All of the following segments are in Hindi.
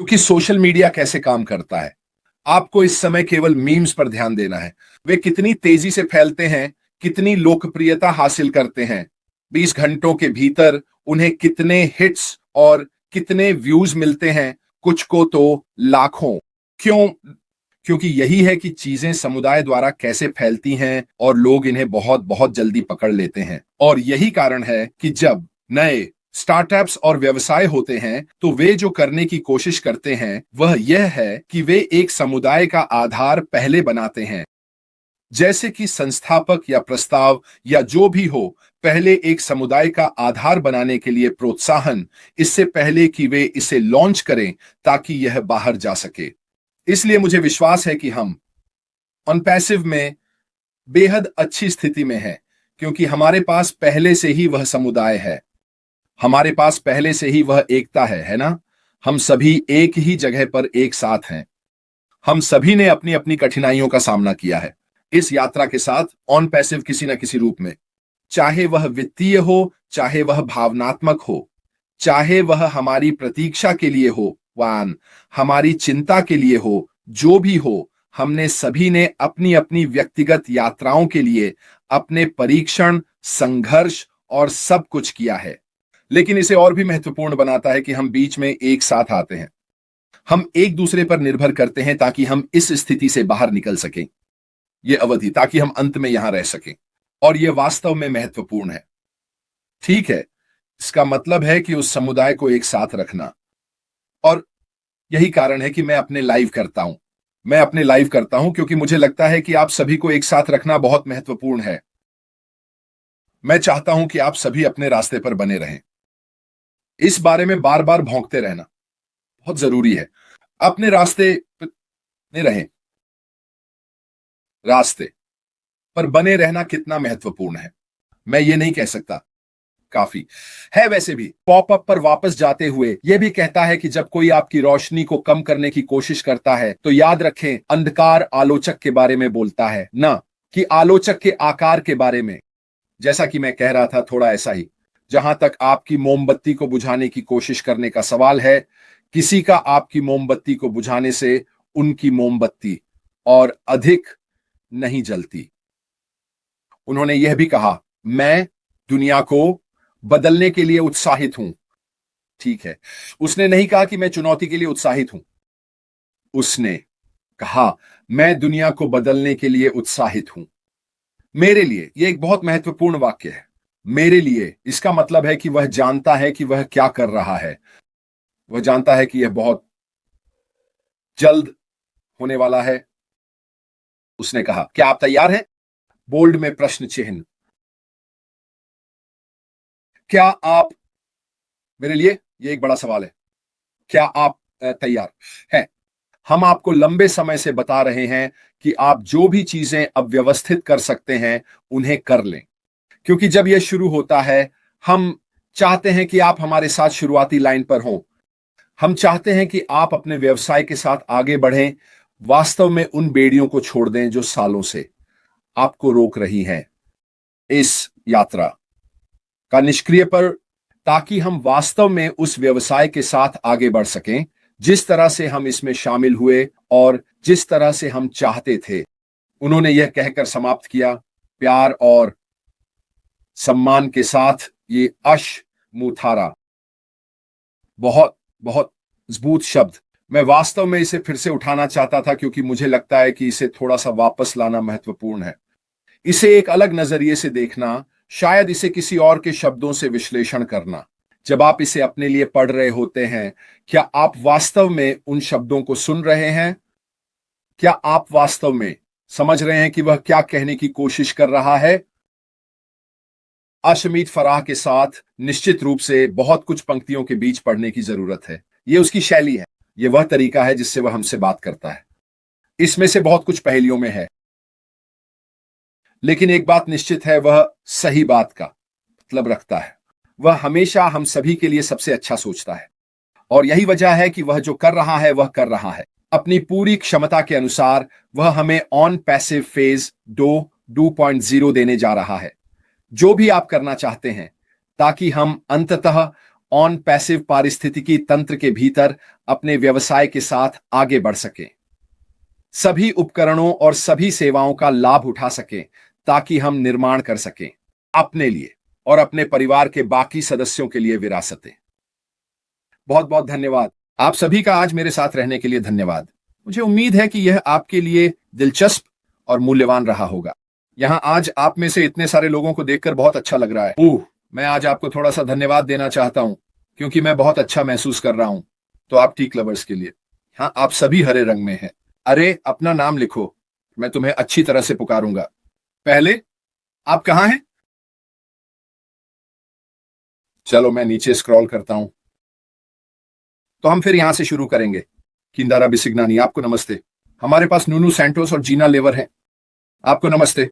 कि सोशल मीडिया कैसे काम करता है। आपको इस समय केवल मीम्स पर ध्यान देना है। वे कितनी तेजी से फैलते हैं, कितनी लोकप्रियता हासिल करते हैं। 20 घंटों के भीतर उन्हें कितने हिट्स और कितने व्यूज मिलते हैं, कुछ को तो लाखों। क्यों? क्योंकि यही है कि चीजें समुदाय द्वारा कैसे फैलती हैं और लोग इन्हें बहुत बहुत जल्दी पकड़ लेते हैं। और यही कारण है कि जब नए स्टार्टअप्स और व्यवसाय होते हैं तो वे जो करने की कोशिश करते हैं वह यह है कि वे एक समुदाय का आधार पहले बनाते हैं। जैसे कि संस्थापक या प्रस्ताव या जो भी हो, पहले एक समुदाय का आधार बनाने के लिए प्रोत्साहन, इससे पहले कि वे इसे लॉन्च करें ताकि यह बाहर जा सके। इसलिए मुझे विश्वास है कि हम ऑनपैसिव में बेहद अच्छी स्थिति में हैं, क्योंकि हमारे पास पहले से ही वह समुदाय है। हमारे पास पहले से ही वह एकता है ना? हम सभी एक ही जगह पर एक साथ हैं। हम सभी ने अपनी अपनी कठिनाइयों का सामना किया है इस यात्रा के साथ, ऑन पैसिव किसी न किसी रूप में। चाहे वह वित्तीय हो, चाहे वह भावनात्मक हो, चाहे वह हमारी प्रतीक्षा के लिए हो, वान हमारी चिंता के लिए हो, जो भी हो, हमने सभी ने अपनी अपनी व्यक्तिगत यात्राओं के लिए अपने परीक्षण, संघर्ष और सब कुछ किया है। लेकिन इसे और भी महत्वपूर्ण बनाता है कि हम बीच में एक साथ आते हैं। हम एक दूसरे पर निर्भर करते हैं ताकि हम इस स्थिति से बाहर निकल सकें, ये अवधि, ताकि हम अंत में यहां रह सकें। और यह वास्तव में महत्वपूर्ण है। ठीक है, इसका मतलब है कि उस समुदाय को एक साथ रखना। और यही कारण है कि मैं अपने लाइव करता हूं। मैं अपने लाइव करता हूं क्योंकि मुझे लगता है कि आप सभी को एक साथ रखना बहुत महत्वपूर्ण है। मैं चाहता हूं कि आप सभी अपने रास्ते पर बने रहें। इस बारे में बार बार भौंकते रहना बहुत जरूरी है। अपने रास्ते में रहें। रास्ते पर बने रहना कितना महत्वपूर्ण है, मैं ये नहीं कह सकता। काफी है। वैसे भी पॉपअप पर वापस जाते हुए यह भी कहता है कि जब कोई आपकी रोशनी को कम करने की कोशिश करता है तो याद रखें, अंधकार आलोचक के बारे में बोलता है, ना कि आलोचक के आकार के बारे में। जैसा कि मैं कह रहा था, थोड़ा ऐसा ही। जहां तक आपकी मोमबत्ती को बुझाने की कोशिश करने का सवाल है, किसी का आपकी मोमबत्ती को बुझाने से उनकी मोमबत्ती और अधिक नहीं जलती। उन्होंने यह भी कहा, मैं दुनिया को बदलने के लिए उत्साहित हूं। ठीक है, उसने नहीं कहा कि मैं चुनौती के लिए उत्साहित हूं। उसने कहा, मैं दुनिया को बदलने के लिए उत्साहित हूं। मेरे लिए यह एक बहुत महत्वपूर्ण वाक्य है। मेरे लिए इसका मतलब है कि वह जानता है कि वह क्या कर रहा है। वह जानता है कि यह बहुत जल्द होने वाला है। उसने कहा, क्या आप तैयार हैं? बोल्ड में प्रश्न चिन्ह। क्या आप, मेरे लिए यह एक बड़ा सवाल है, क्या आप तैयार हैं? हम आपको लंबे समय से बता रहे हैं कि आप जो भी चीजें अब व्यवस्थित कर सकते हैं उन्हें कर लें, क्योंकि जब यह शुरू होता है हम चाहते हैं कि आप हमारे साथ शुरुआती लाइन पर हों। हम चाहते हैं कि आप अपने व्यवसाय के साथ आगे बढ़ें, वास्तव में उन बेड़ियों को छोड़ दें जो सालों से आपको रोक रही हैं इस यात्रा का निष्क्रिय पर, ताकि हम वास्तव में उस व्यवसाय के साथ आगे बढ़ सकें जिस तरह से हम इसमें शामिल हुए और जिस तरह से हम चाहते थे। उन्होंने यह कहकर समाप्त किया, प्यार और सम्मान के साथ, ये अश मुथारा। बहुत बहुत मजबूत शब्द। मैं वास्तव में इसे फिर से उठाना चाहता था क्योंकि मुझे लगता है कि इसे थोड़ा सा वापस लाना महत्वपूर्ण है। इसे एक अलग नजरिए से देखना, शायद इसे किसी और के शब्दों से विश्लेषण करना। जब आप इसे अपने लिए पढ़ रहे होते हैं, क्या आप वास्तव में उन शब्दों को सुन रहे हैं? क्या आप वास्तव में समझ रहे हैं कि वह क्या कहने की कोशिश कर रहा है? अशमीत फराह के साथ निश्चित रूप से बहुत कुछ पंक्तियों के बीच पढ़ने की जरूरत है। यह उसकी शैली है, यह वह तरीका है जिससे वह हमसे बात करता है। इसमें से बहुत कुछ पहेलियों में है, लेकिन एक बात निश्चित है, वह सही बात का मतलब रखता है। वह हमेशा हम सभी के लिए सबसे अच्छा सोचता है, और यही वजह है कि वह जो कर रहा है वह कर रहा है अपनी पूरी क्षमता के अनुसार। वह हमें ऑन पैसिव फेज 2.0 देने जा रहा है, जो भी आप करना चाहते हैं, ताकि हम अंततः ऑन पैसिव पारिस्थितिकी तंत्र के भीतर अपने व्यवसाय के साथ आगे बढ़ सकें, सभी उपकरणों और सभी सेवाओं का लाभ उठा सकें, ताकि हम निर्माण कर सकें अपने लिए और अपने परिवार के बाकी सदस्यों के लिए विरासतें। बहुत बहुत धन्यवाद। आप सभी का आज मेरे साथ रहने के लिए धन्यवाद। मुझे उम्मीद है कि यह आपके लिए दिलचस्प और मूल्यवान रहा होगा। यहां आज आप में से इतने सारे लोगों को देखकर बहुत अच्छा लग रहा है। मैं आज आपको थोड़ा सा धन्यवाद देना चाहता हूं, क्योंकि मैं बहुत अच्छा महसूस कर रहा हूं। तो आप टीक लवर्स के लिए, हाँ, आप सभी हरे रंग में हैं। अरे, अपना नाम लिखो, मैं तुम्हें अच्छी तरह से पुकारूंगा। पहले, आप कहां हैं? चलो मैं नीचे स्क्रॉल करता हूं। तो हम फिर यहां से शुरू करेंगे। किंदारा बिसिग्नानी, आपको नमस्ते। हमारे पास नूनू सैंटोस और जीना लेवर हैं, आपको नमस्ते।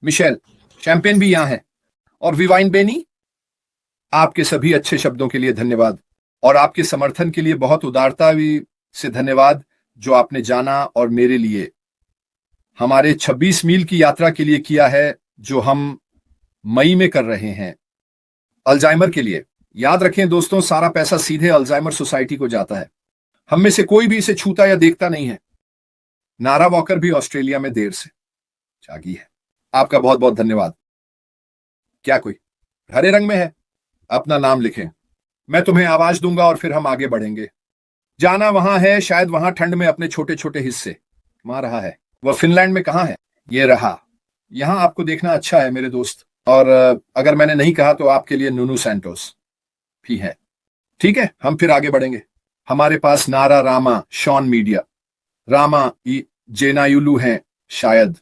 मिशेल शैंपेन भी यहां है, और विवाइन बेनी, आपके सभी अच्छे शब्दों के लिए धन्यवाद, और आपके समर्थन के लिए बहुत उदारता से धन्यवाद, जो आपने जाना और मेरे लिए हमारे 26 मील की यात्रा के लिए किया है, जो हम मई में कर रहे हैं, अल्जाइमर के लिए। याद रखें दोस्तों, सारा पैसा सीधे अल्जाइमर सोसाइटी को जाता है। हम में से कोई भी इसे छूता या देखता नहीं है। नारा वॉकर भी ऑस्ट्रेलिया में देर से जागी है। आपका बहुत बहुत धन्यवाद। क्या कोई हरे रंग में है? अपना नाम लिखें, मैं तुम्हें आवाज दूंगा और फिर हम आगे बढ़ेंगे। जाना वहां है, शायद वहां ठंड में अपने छोटे छोटे हिस्से मार रहा है। वह फिनलैंड में कहां है? ये रहा। यहां आपको देखना अच्छा है मेरे दोस्त, और अगर मैंने नहीं कहा तो आपके लिए नूनू सैंटोस भी है। ठीक है, हम फिर आगे बढ़ेंगे। हमारे पास नारा रामा शॉन मीडिया, रामा जेनायुलू हैं शायद,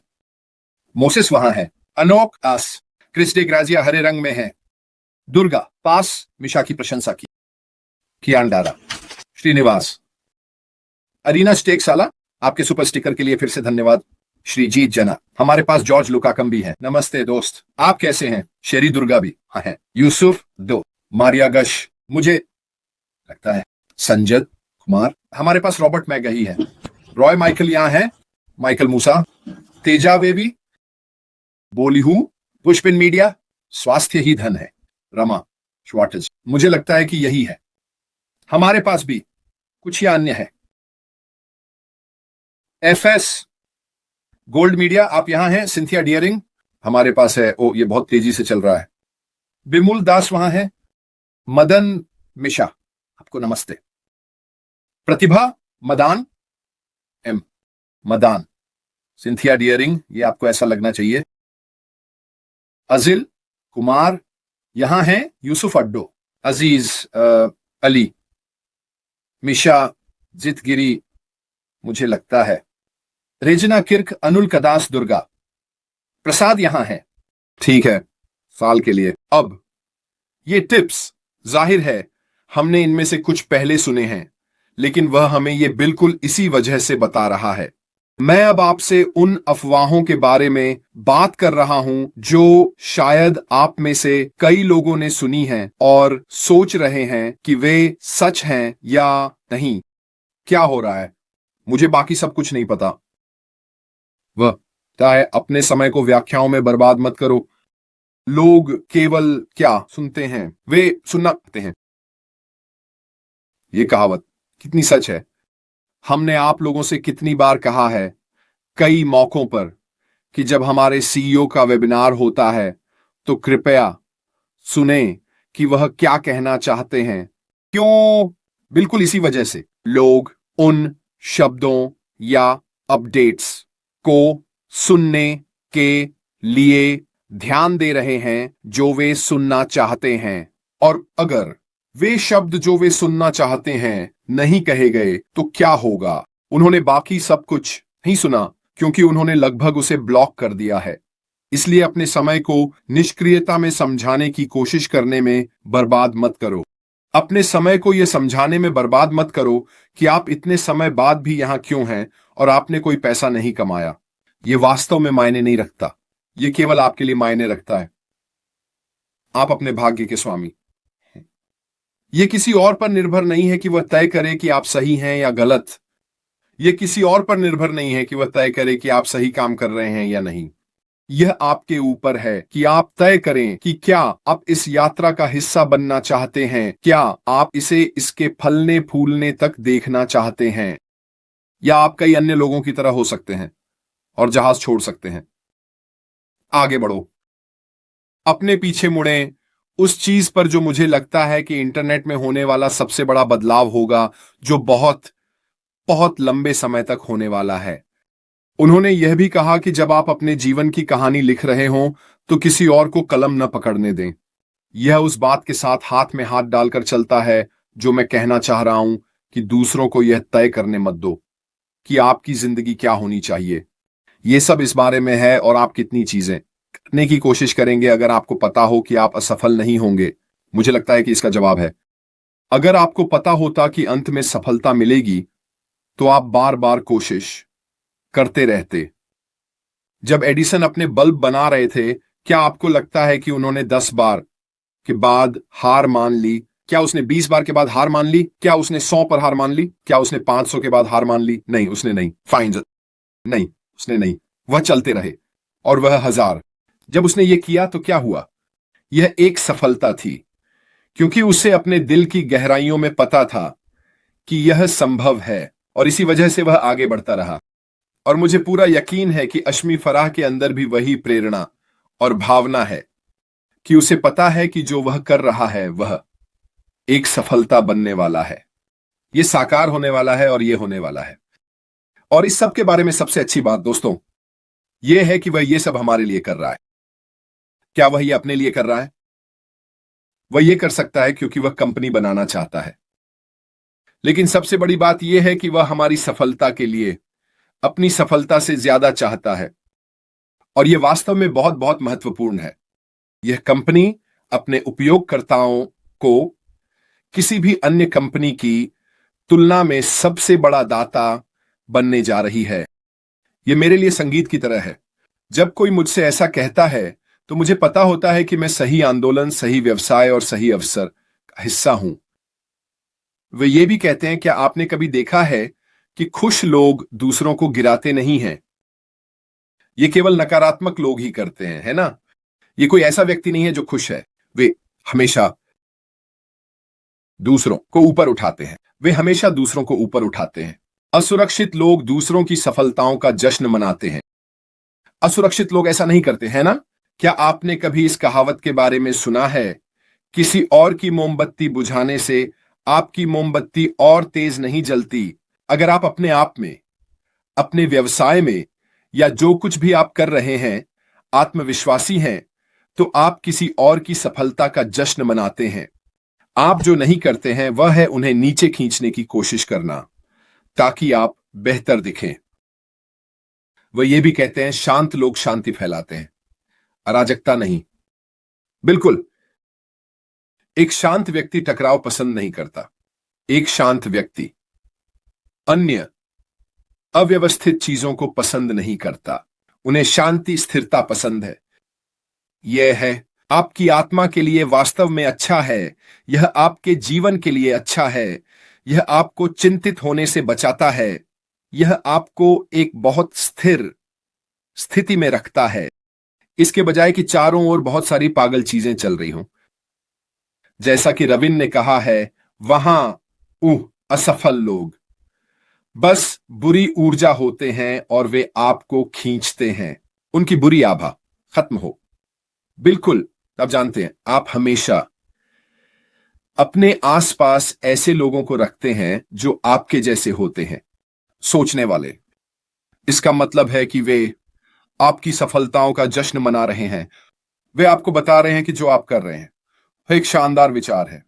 मोसेस वहां है, अनोक आस, क्रिस्टे ग्राजिया हरे रंग में है, दुर्गा पास मिशा की प्रशंसा की, कियान डारा, श्रीनिवास, अरीना स्टेक साला, आपके सुपर स्टिकर के लिए फिर से धन्यवाद। श्रीजीत जना, हमारे पास जॉर्ज लुकाकम भी है, नमस्ते दोस्त, आप कैसे हैं? शेरी दुर्गा भी हाँ है, यूसुफ दो, मारिया गश, मुझे लगता है संजय कुमार, हमारे पास रॉबर्ट मैगही है, रॉय माइकल यहां है, माइकल मूसा, तेजा वेवी, बोलीहू, पुष्पिन मीडिया, स्वास्थ्य ही धन है, रमा श्वाटज, मुझे लगता है कि यही है। हमारे पास भी कुछ या अन्य है। एफएस गोल्ड मीडिया, आप यहां हैं। सिंथिया डियरिंग हमारे पास है। ओ, ये बहुत तेजी से चल रहा है। बिमुल दास वहां है। मदन मिशा, आपको नमस्ते। प्रतिभा मदान, एम मदान, सिंथिया डियरिंग, ये आपको ऐसा लगना चाहिए। अजिल कुमार यहां है। यूसुफ अड्डो, अजीज अली, मिशा जितगिरी, मुझे लगता है रेजना किर्क, अनुल कदास, दुर्गा प्रसाद यहां है। ठीक है, साल के लिए। अब ये टिप्स, जाहिर है हमने इनमें से कुछ पहले सुने हैं, लेकिन वह हमें ये बिल्कुल इसी वजह से बता रहा है। मैं अब आपसे उन अफवाहों के बारे में बात कर रहा हूं जो शायद आप में से कई लोगों ने सुनी हैं और सोच रहे हैं कि वे सच हैं या नहीं। क्या हो रहा है, मुझे बाकी सब कुछ नहीं पता। वह क्या है, अपने समय को व्याख्याओं में बर्बाद मत करो। लोग केवल क्या सुनते हैं, वे सुनना चाहते हैं। ये कहावत कितनी सच है। हमने आप लोगों से कितनी बार कहा है, कई मौकों पर, कि जब हमारे सीईओ का वेबिनार होता है तो कृपया सुने कि वह क्या कहना चाहते हैं। क्यों? बिल्कुल इसी वजह से लोग उन शब्दों या अपडेट्स को सुनने के लिए ध्यान दे रहे हैं जो वे सुनना चाहते हैं, और अगर वे शब्द जो वे सुनना चाहते हैं नहीं कहे गए तो क्या होगा? उन्होंने बाकी सब कुछ नहीं सुना, क्योंकि उन्होंने लगभग उसे ब्लॉक कर दिया है। इसलिए अपने समय को निष्क्रियता में समझाने की कोशिश करने में बर्बाद मत करो। अपने समय को यह समझाने में बर्बाद मत करो कि आप इतने समय बाद भी यहां क्यों हैं और आपने कोई पैसा नहीं कमाया। यह वास्तव में मायने नहीं रखता, यह केवल आपके लिए मायने रखता है। आप अपने भाग्य के स्वामी। यह किसी और पर निर्भर नहीं है कि वह तय करे कि आप सही हैं या गलत। यह किसी और पर निर्भर नहीं है कि वह तय करे कि आप सही काम कर रहे हैं या नहीं। यह आपके ऊपर है कि आप तय करें कि क्या आप इस यात्रा का हिस्सा बनना चाहते हैं, क्या आप इसे इसके फलने फूलने तक देखना चाहते हैं, या आप कई अन्य लोगों की तरह हो सकते हैं और जहाज छोड़ सकते हैं। आगे बढ़ो, अपने पीछे मुड़ें, उस चीज पर जो मुझे लगता है कि इंटरनेट में होने वाला सबसे बड़ा बदलाव होगा, जो बहुत बहुत लंबे समय तक होने वाला है। उन्होंने यह भी कहा कि जब आप अपने जीवन की कहानी लिख रहे हों तो किसी और को कलम न पकड़ने दें। यह उस बात के साथ हाथ में हाथ डालकर चलता है जो मैं कहना चाह रहा हूं कि दूसरों को यह तय करने मत दो कि आपकी जिंदगी क्या होनी चाहिए। यह सब इस बारे में है और आप कितनी चीजें करने की कोशिश करेंगे अगर आपको पता हो कि आप असफल नहीं होंगे। मुझे लगता है कि इसका जवाब है, अगर आपको पता होता कि अंत में सफलता मिलेगी तो आप बार बार कोशिश करते रहते। जब एडिसन अपने बल्ब बना रहे थे, क्या आपको लगता है कि उन्होंने 10 बार के बाद हार मान ली? क्या उसने 20 बार के बाद हार मान ली? क्या उसने 100 पर हार मान ली? क्या उसने 500 के बाद हार मान ली? नहीं, उसने नहीं। फाइन, नहीं, उसने नहीं। वह चलते रहे, और वह 1000। जब उसने यह किया तो क्या हुआ? यह एक सफलता थी, क्योंकि उसे अपने दिल की गहराइयों में पता था कि यह संभव है, और इसी वजह से वह आगे बढ़ता रहा। और मुझे पूरा यकीन है कि अश्मी फराह के अंदर भी वही प्रेरणा और भावना है कि उसे पता है कि जो वह कर रहा है वह एक सफलता बनने वाला है, यह साकार होने वाला है और यह होने वाला है। और इस सब के बारे में सबसे अच्छी बात दोस्तों यह है कि वह यह सब हमारे लिए कर रहा है। क्या वह यह अपने लिए कर रहा है? वह यह कर सकता है क्योंकि वह कंपनी बनाना चाहता है, लेकिन सबसे बड़ी बात यह है कि वह हमारी सफलता के लिए अपनी सफलता से ज्यादा चाहता है, और यह वास्तव में बहुत बहुत महत्वपूर्ण है। यह कंपनी अपने उपयोगकर्ताओं को किसी भी अन्य कंपनी की तुलना में सबसे बड़ा दाता बनने जा रही है। यह मेरे लिए संगीत की तरह है। जब कोई मुझसे ऐसा कहता है तो मुझे पता होता है कि मैं सही आंदोलन, सही व्यवसाय और सही अवसर का हिस्सा हूं। वे ये भी कहते हैं, क्या आपने कभी देखा है कि खुश लोग दूसरों को गिराते नहीं हैं? ये केवल नकारात्मक लोग ही करते हैं, है ना? ये कोई ऐसा व्यक्ति नहीं है जो खुश है। वे हमेशा दूसरों को ऊपर उठाते हैं। वे हमेशा दूसरों को ऊपर उठाते हैं। असुरक्षित लोग दूसरों की सफलताओं का जश्न मनाते हैं। असुरक्षित लोग ऐसा नहीं करते, है ना? क्या आपने कभी इस कहावत के बारे में सुना है, किसी और की मोमबत्ती बुझाने से आपकी मोमबत्ती और तेज नहीं जलती? अगर आप अपने आप में, अपने व्यवसाय में, या जो कुछ भी आप कर रहे हैं आत्मविश्वासी हैं, तो आप किसी और की सफलता का जश्न मनाते हैं। आप जो नहीं करते हैं वह है उन्हें नीचे खींचने की कोशिश करना ताकि आप बेहतर दिखें। वह ये भी कहते हैं, शांत लोग शांति फैलाते हैं, अराजकता नहीं। बिल्कुल, एक शांत व्यक्ति टकराव पसंद नहीं करता। एक शांत व्यक्ति अन्य अव्यवस्थित चीजों को पसंद नहीं करता। उन्हें शांति, स्थिरता पसंद है। यह है आपकी आत्मा के लिए वास्तव में अच्छा है। यह आपके जीवन के लिए अच्छा है। यह आपको चिंतित होने से बचाता है। यह आपको एक बहुत स्थिर स्थिति में रखता है, इसके बजाय कि चारों ओर बहुत सारी पागल चीजें चल रही हों। जैसा कि रविन ने कहा है, वहां असफल लोग बस बुरी ऊर्जा होते हैं और वे आपको खींचते हैं। उनकी बुरी आभा खत्म हो। बिल्कुल, आप जानते हैं, आप हमेशा अपने आसपास ऐसे लोगों को रखते हैं जो आपके जैसे होते हैं, सोचने वाले। इसका मतलब है कि वे आपकी सफलताओं का जश्न मना रहे हैं। वे आपको बता रहे हैं कि जो आप कर रहे हैं वह एक शानदार विचार है।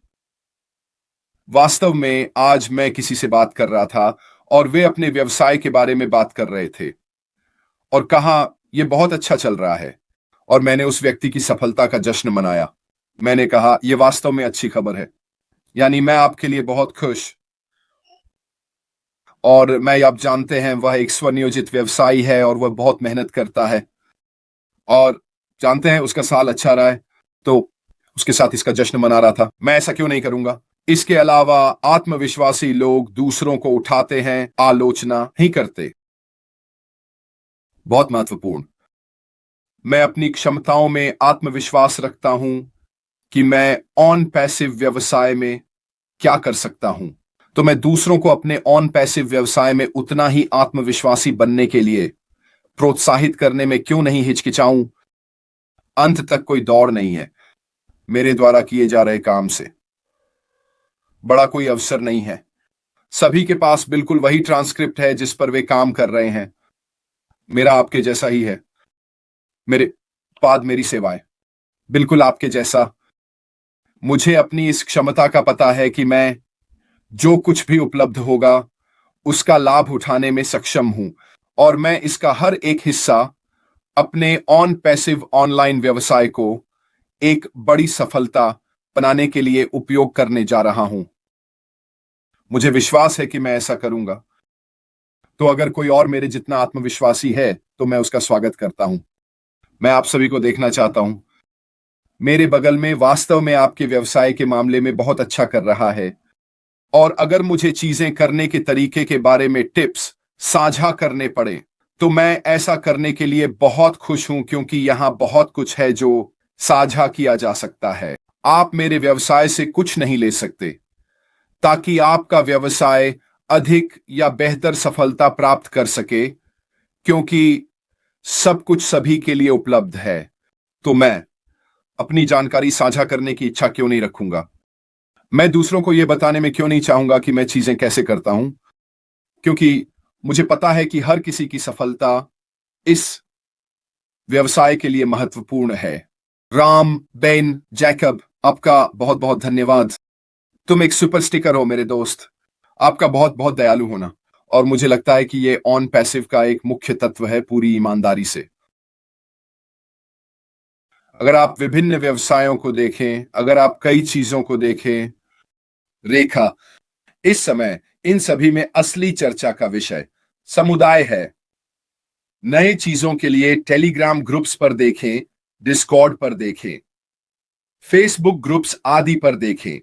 वास्तव में आज मैं किसी से बात कर रहा था और वे अपने व्यवसाय के बारे में बात कर रहे थे और कहा यह बहुत अच्छा चल रहा है, और मैंने उस व्यक्ति की सफलता का जश्न मनाया। मैंने कहा यह वास्तव में अच्छी खबर है, यानी मैं आपके लिए बहुत खुश। और मैं, आप जानते हैं, वह एक स्वनियोजित व्यवसायी है और वह बहुत मेहनत करता है, और जानते हैं उसका साल अच्छा रहा है, तो उसके साथ इसका जश्न मना रहा था। मैं ऐसा क्यों नहीं करूंगा? इसके अलावा आत्मविश्वासी लोग दूसरों को उठाते हैं, आलोचना नहीं करते। बहुत महत्वपूर्ण। मैं अपनी क्षमताओं में आत्मविश्वास रखता हूं कि मैं ऑन पैसिव व्यवसाय में क्या कर सकता हूं। तो मैं दूसरों को अपने ऑन पैसिव व्यवसाय में उतना ही आत्मविश्वासी बनने के लिए प्रोत्साहित करने में क्यों नहीं हिचकिचाऊं। अंत तक कोई दौड़ नहीं है। मेरे द्वारा किए जा रहे काम से बड़ा कोई अवसर नहीं है। सभी के पास बिल्कुल वही ट्रांसक्रिप्ट है जिस पर वे काम कर रहे हैं। मेरा आपके जैसा ही है। मेरे उत्पाद, मेरी सेवाएं बिल्कुल आपके जैसा। मुझे अपनी इस क्षमता का पता है कि मैं जो कुछ भी उपलब्ध होगा उसका लाभ उठाने में सक्षम हूं, और मैं इसका हर एक हिस्सा अपने ऑन पैसिव ऑनलाइन व्यवसाय को एक बड़ी सफलता बनाने के लिए उपयोग करने जा रहा हूं। मुझे विश्वास है कि मैं ऐसा करूंगा। तो अगर कोई और मेरे जितना आत्मविश्वासी है तो मैं उसका स्वागत करता हूं। मैं आप सभी को देखना चाहता हूं। मेरे बगल में वास्तव में आपके व्यवसाय के मामले में बहुत अच्छा कर रहा है, और अगर मुझे चीजें करने के तरीके के बारे में टिप्स साझा करने पड़े तो मैं ऐसा करने के लिए बहुत खुश हूं, क्योंकि यहां बहुत कुछ है जो साझा किया जा सकता है। आप मेरे व्यवसाय से कुछ नहीं ले सकते ताकि आपका व्यवसाय अधिक या बेहतर सफलता प्राप्त कर सके, क्योंकि सब कुछ सभी के लिए उपलब्ध है। तो मैं अपनी जानकारी साझा करने की इच्छा क्यों नहीं रखूंगा। मैं दूसरों को यह बताने में क्यों नहीं चाहूंगा कि मैं चीजें कैसे करता हूं, क्योंकि मुझे पता है कि हर किसी की सफलता इस व्यवसाय के लिए महत्वपूर्ण है। राम, बेन, जैकब, आपका बहुत बहुत धन्यवाद। तुम एक सुपर स्टिकर हो मेरे दोस्त। आपका बहुत बहुत दयालु होना, और मुझे लगता है कि ये ऑन पैसिव का एक मुख्य तत्व है, पूरी ईमानदारी से। अगर आप विभिन्न व्यवसायों को देखें, अगर आप कई चीजों को देखें, रेखा, इस समय इन सभी में असली चर्चा का विषय समुदाय है। नए चीजों के लिए टेलीग्राम ग्रुप्स पर देखें, डिस्कॉर्ड पर देखें, फेसबुक ग्रुप्स आदि पर देखें,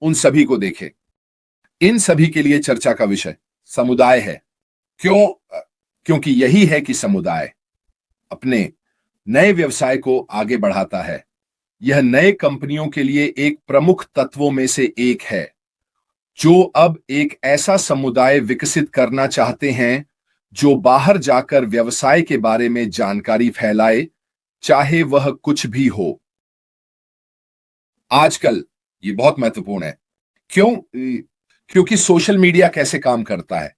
उन सभी को देखें। इन सभी के लिए चर्चा का विषय समुदाय है। क्यों? क्योंकि यही है कि समुदाय अपने नए व्यवसाय को आगे बढ़ाता है। यह नए कंपनियों के लिए एक प्रमुख तत्वों में से एक है, जो अब एक ऐसा समुदाय विकसित करना चाहते हैं जो बाहर जाकर व्यवसाय के बारे में जानकारी फैलाए, चाहे वह कुछ भी हो। आजकल ये बहुत महत्वपूर्ण है। क्यों? क्योंकि सोशल मीडिया कैसे काम करता है।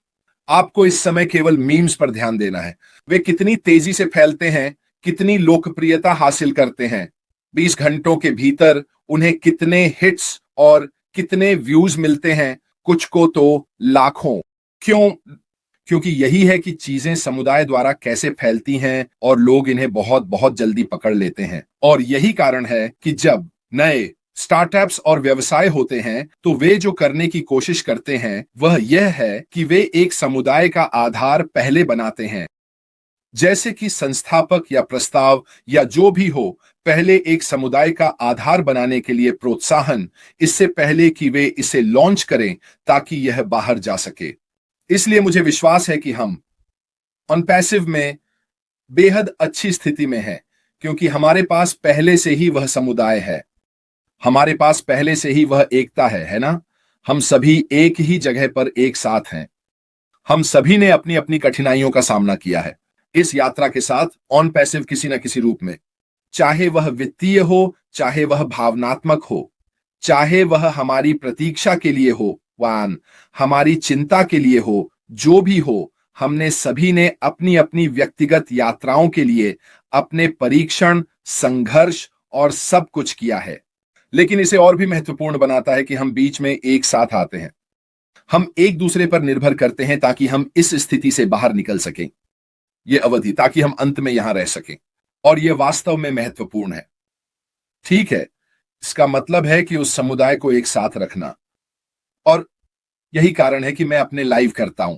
आपको इस समय केवल मीम्स पर ध्यान देना है। वे कितनी तेजी से फैलते हैं, कितनी लोकप्रियता हासिल करते हैं। 20 घंटों के भीतर उन्हें कितने हिट्स और कितने व्यूज मिलते हैं, कुछ को तो लाखों। क्यों? क्योंकि यही है कि चीजें समुदाय द्वारा कैसे फैलती हैं और लोग इन्हें बहुत बहुत जल्दी पकड़ लेते हैं। और यही कारण है कि जब नए स्टार्टअप्स और व्यवसाय होते हैं तो वे जो करने की कोशिश करते हैं वह यह है कि वे एक समुदाय का आधार पहले बनाते हैं। जैसे कि संस्थापक या प्रस्ताव या जो भी हो, पहले एक समुदाय का आधार बनाने के लिए प्रोत्साहन, इससे पहले कि वे इसे लॉन्च करें ताकि यह बाहर जा सके। इसलिए मुझे विश्वास है कि हम ऑन पैसिव में बेहद अच्छी स्थिति में हैं, क्योंकि हमारे पास पहले से ही वह समुदाय है। हमारे पास पहले से ही वह एकता है ना? हम सभी एक ही जगह पर एक साथ हैं। हम सभी ने अपनी अपनी कठिनाइयों का सामना किया है इस यात्रा के साथ, ऑन पैसिव किसी न किसी रूप में। चाहे वह वित्तीय हो, चाहे वह भावनात्मक हो, चाहे वह हमारी प्रतीक्षा के लिए हो, वान हमारी चिंता के लिए हो, जो भी हो, हमने सभी ने अपनी अपनी व्यक्तिगत यात्राओं के लिए अपने परीक्षण, संघर्ष और सब कुछ किया है। लेकिन इसे और भी महत्वपूर्ण बनाता है कि हम बीच में एक साथ आते हैं। हम एक दूसरे पर निर्भर करते हैं ताकि हम इस स्थिति से बाहर निकल सकें, यह अवधि, ताकि हम अंत में यहां रह सकें। और यह वास्तव में महत्वपूर्ण है। ठीक है, इसका मतलब है कि उस समुदाय को एक साथ रखना। और यही कारण है कि मैं अपने लाइव करता हूं।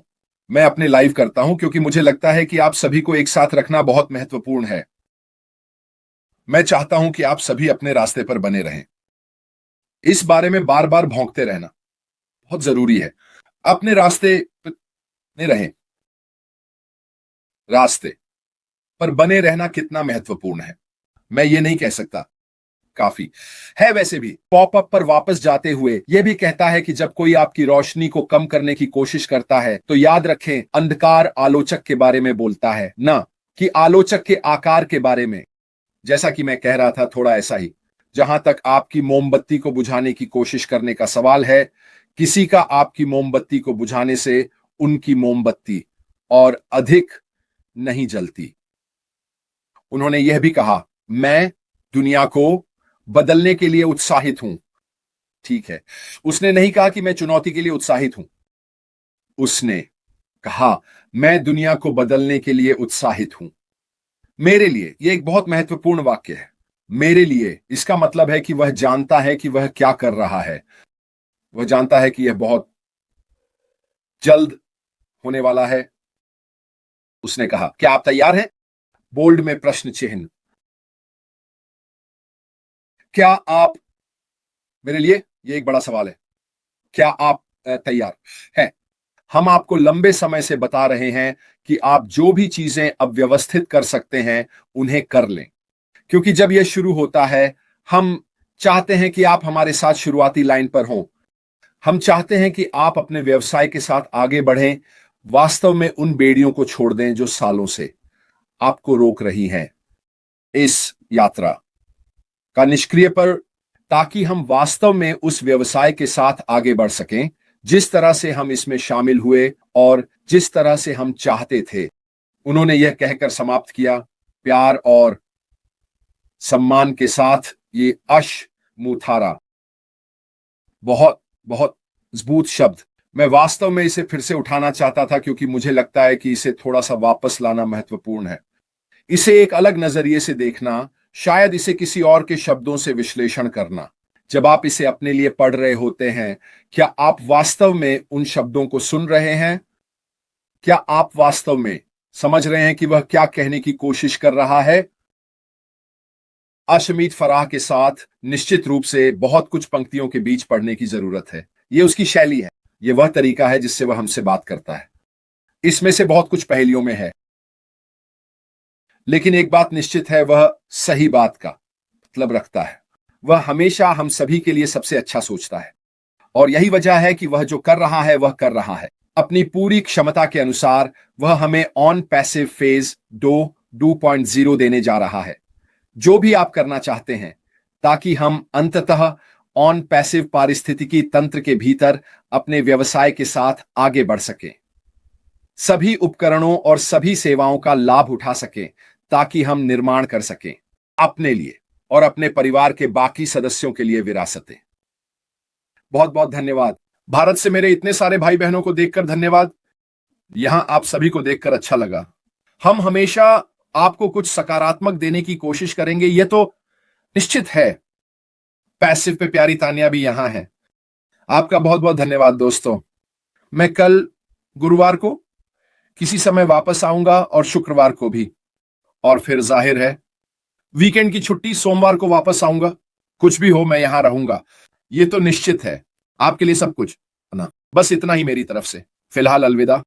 मैं अपने लाइव करता हूं क्योंकि मुझे लगता है कि आप सभी को एक साथ रखना बहुत महत्वपूर्ण है। मैं चाहता हूं कि आप सभी अपने रास्ते पर बने रहें। इस बारे में बार बार भौंकते रहना बहुत जरूरी है। अपने रास्ते में रहें। रास्ते पर बने रहना कितना महत्वपूर्ण है मैं ये नहीं कह सकता। काफी है। वैसे भी पॉपअप पर वापस जाते हुए यह भी कहता है कि जब कोई आपकी रोशनी को कम करने की कोशिश करता है तो याद रखें, अंधकार आलोचक के बारे में बोलता है, ना कि आलोचक के आकार के बारे में। जैसा कि मैं कह रहा था, थोड़ा ऐसा ही। जहां तक आपकी मोमबत्ती को बुझाने की कोशिश करने का सवाल है, किसी का आपकी मोमबत्ती को बुझाने से उनकी मोमबत्ती और अधिक नहीं जलती। उन्होंने यह भी कहा, मैं दुनिया को बदलने के लिए उत्साहित हूं। ठीक है, उसने नहीं कहा कि मैं चुनौती के लिए उत्साहित हूं। उसने कहा, मैं दुनिया को बदलने के लिए उत्साहित हूं। मेरे लिए यह एक बहुत महत्वपूर्ण वाक्य है। मेरे लिए इसका मतलब है कि वह जानता है कि वह क्या कर रहा है। वह जानता है कि यह बहुत जल्द होने वाला है। उसने कहा, क्या आप तैयार हैं? बोल्ड में प्रश्न चिन्ह। क्या आप, मेरे लिए यह एक बड़ा सवाल है, क्या आप तैयार हैं? हम आपको लंबे समय से बता रहे हैं कि आप जो भी चीजें अब व्यवस्थित कर सकते हैं उन्हें कर लें, क्योंकि जब यह शुरू होता है हम चाहते हैं कि आप हमारे साथ शुरुआती लाइन पर हों। हम चाहते हैं कि आप अपने व्यवसाय के साथ आगे बढ़ें, वास्तव में उन बेड़ियों को छोड़ दें जो सालों से आपको रोक रही हैं इस यात्रा का निष्क्रिय पर, ताकि हम वास्तव में उस व्यवसाय के साथ आगे बढ़ सकें जिस तरह से हम इसमें शामिल हुए और जिस तरह से हम चाहते थे। उन्होंने यह कहकर समाप्त किया, प्यार और सम्मान के साथ, ये अश मुथारा। बहुत बहुत मजबूत शब्द। मैं वास्तव में इसे फिर से उठाना चाहता था क्योंकि मुझे लगता है कि इसे थोड़ा सा वापस लाना महत्वपूर्ण है। इसे एक अलग नजरिए से देखना, शायद इसे किसी और के शब्दों से विश्लेषण करना। जब आप इसे अपने लिए पढ़ रहे होते हैं, क्या आप वास्तव में उन शब्दों को सुन रहे हैं? क्या आप वास्तव में समझ रहे हैं कि वह क्या कहने की कोशिश कर रहा है? अशमीत फराह के साथ निश्चित रूप से बहुत कुछ पंक्तियों के बीच पढ़ने की जरूरत है। यह उसकी शैली है, यह वह तरीका है जिससे वह हमसे बात करता है। इसमें से बहुत कुछ पहेलियों में है, लेकिन एक बात निश्चित है, वह सही बात का मतलब रखता है। वह हमेशा हम सभी के लिए सबसे अच्छा सोचता है, और यही वजह है कि वह जो कर रहा है वह कर रहा है अपनी पूरी क्षमता के अनुसार। वह हमें ऑन पैसिव फेज 2.0 देने जा रहा है, जो भी आप करना चाहते हैं, ताकि हम अंततः ऑन पैसिव पारिस्थितिकी तंत्र के भीतर अपने व्यवसाय के साथ आगे बढ़ सकें, सभी उपकरणों और सभी सेवाओं का लाभ उठा सकें, ताकि हम निर्माण कर सकें अपने लिए और अपने परिवार के बाकी सदस्यों के लिए विरासतें। बहुत बहुत धन्यवाद। भारत से मेरे इतने सारे भाई बहनों को देखकर धन्यवाद। यहां आप सभी को देखकर अच्छा लगा। हम हमेशा आपको कुछ सकारात्मक देने की कोशिश करेंगे, यह तो निश्चित है। पैसिव पे प्यारी तानिया भी यहां है। आपका बहुत बहुत धन्यवाद दोस्तों। मैं कल गुरुवार को किसी समय वापस आऊंगा और शुक्रवार को भी, और फिर जाहिर है वीकेंड की छुट्टी सोमवार को वापस आऊंगा। कुछ भी हो मैं यहां रहूंगा, ये तो निश्चित है। आपके लिए सब कुछ है ना। बस इतना ही मेरी तरफ से। फिलहाल अलविदा।